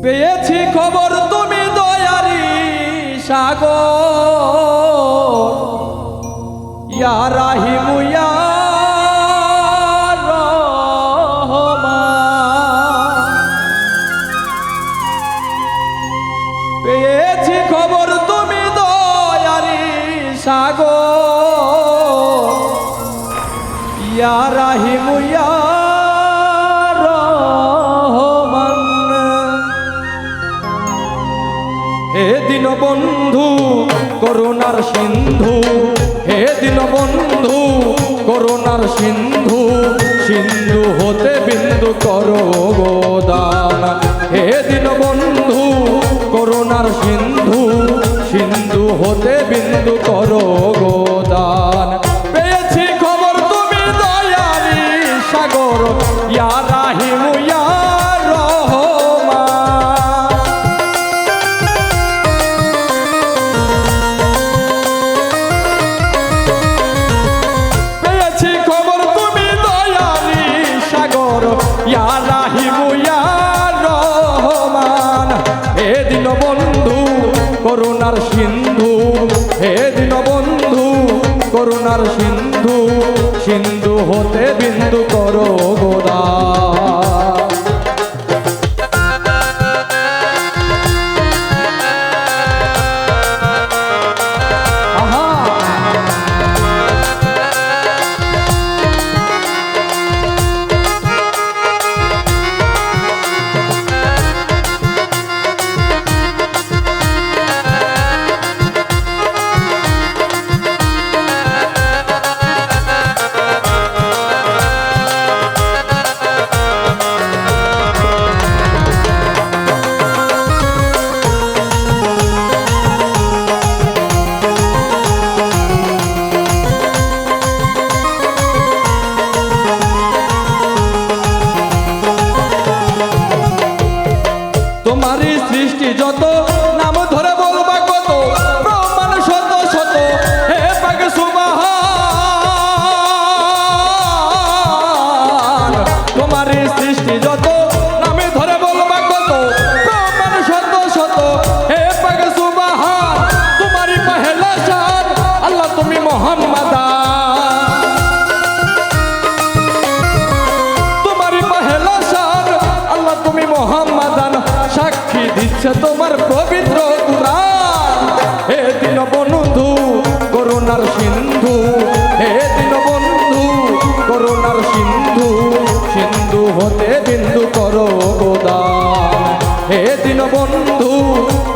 পেয়েছি খবর তুমি দয়ারি সাগর, ইয়া রাহিমু ইয়া রহমান। পেয়েছি খবর তুমি দয়ারি সাগর, ইয়া রাহিমু ইয়া রহমান। হে দীনবন্ধু করুণার সিন্ধু, হে দীনবন্ধু করুণার সিন্ধু, সিন্ধু হতে বিন্দু করো গোদান। হে দীনবন্ধু করুণার সিন্ধু, সিন্ধু হতে বিন্দু করো গোদান। পেয়েছি খবর তুমি দয়ারি সাগর, ইয়া রাহিমু ইয়া ইয়া রাহিমু ইয়া রহমান। হে দীনবন্ধু করুণার সিন্ধু, হে দীনবন্ধু করুণার সিন্ধু, সিন্ধু হতে বিন্দু করো গোদান। তোমারই সৃষ্টি যত, নাম ধরে বলবা কত, প্রমাণ শত শত, হে পাক সুবহান। তোমারই সৃষ্টি যত, নামে ধরে বলবা কত, প্রমাণ শত শত, হে পাক সুবহান। তোমারই পহেলা শান আল্লাহ তুমি মুহাম্মাদান। তোমারই পহেলা শান আল্লাহ তুমি মুহাম্মাদান। সাক্ষী দিচ্ছে তোমার পবিত্র কুরআন। হে দীনবন্ধু করুণার সিন্ধু, হে দীনবন্ধু করুণার সিন্ধু, সিন্ধু হতে বিন্দু করো গোদান। হে দীনবন্ধু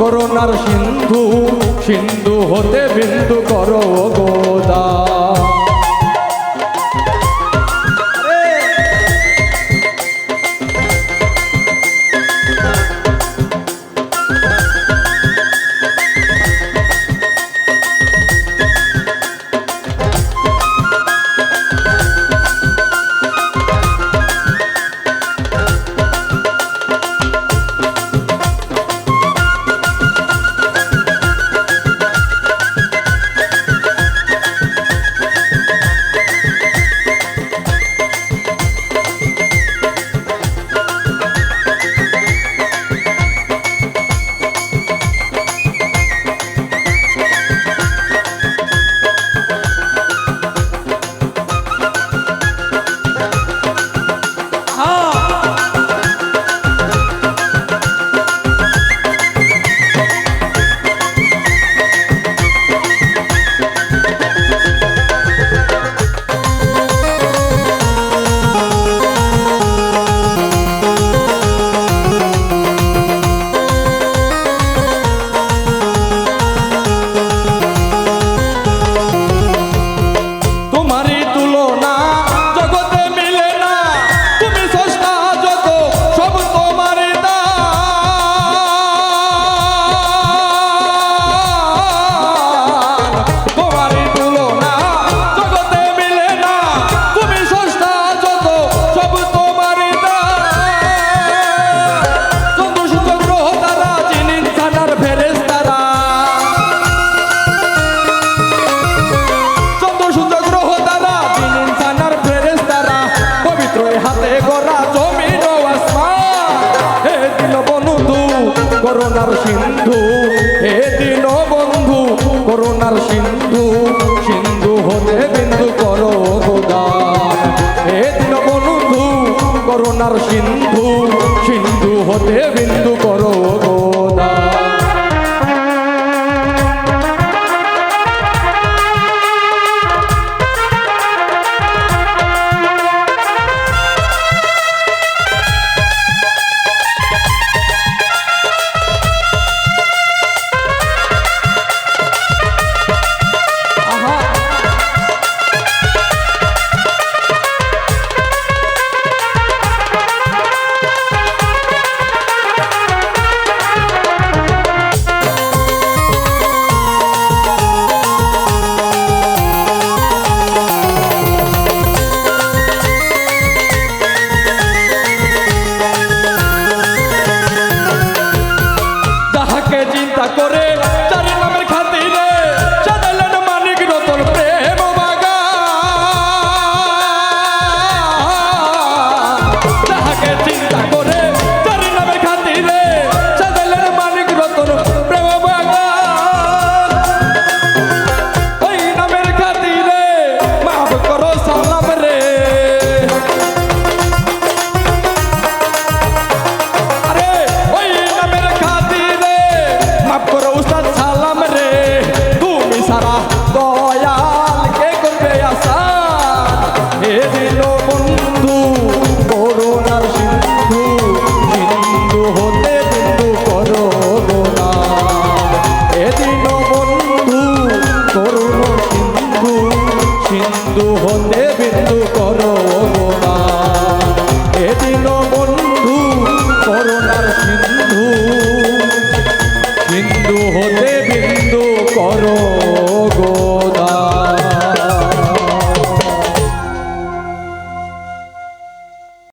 করুণার সিন্ধু, সিন্ধু হতে বিন্দু করো গোদান। করুণার সিন্ধু হে দীন বন্ধু করুণার সিন্ধু সিন্ধু হতে বিন্দু করো গোদান হে দীন বন্ধু করুণার সিন্ধু সিন্ধু হতে বিন্দু করো গোদান চিন্তা করে চার নামের খাতিরে সাজালেন মানিক রতন প্রেম বাগান যাহাকে চিন্তা করে চার নামের খাতিরে সাজালেন মানিক রতন প্রেম বাগান ওই নামের খাতিরে মাফ করো সালাম রে আরে ওই নামের খাতিরে মাফ করো উস্তাদ সালাম রে তুমি সারা দয়াল কে করবে আসান হে দিল বন্ধু করুণার সিন্ধু সিন্ধু হতে বিন্দু করো গোনা হে দিল বন্ধু করুণার সিন্ধু সিন্ধু হতে বিন্দু করো গোনা হে দিল বন্ধু করুণার সিন্ধু সিন্ধু হতে বিন্দু করো গো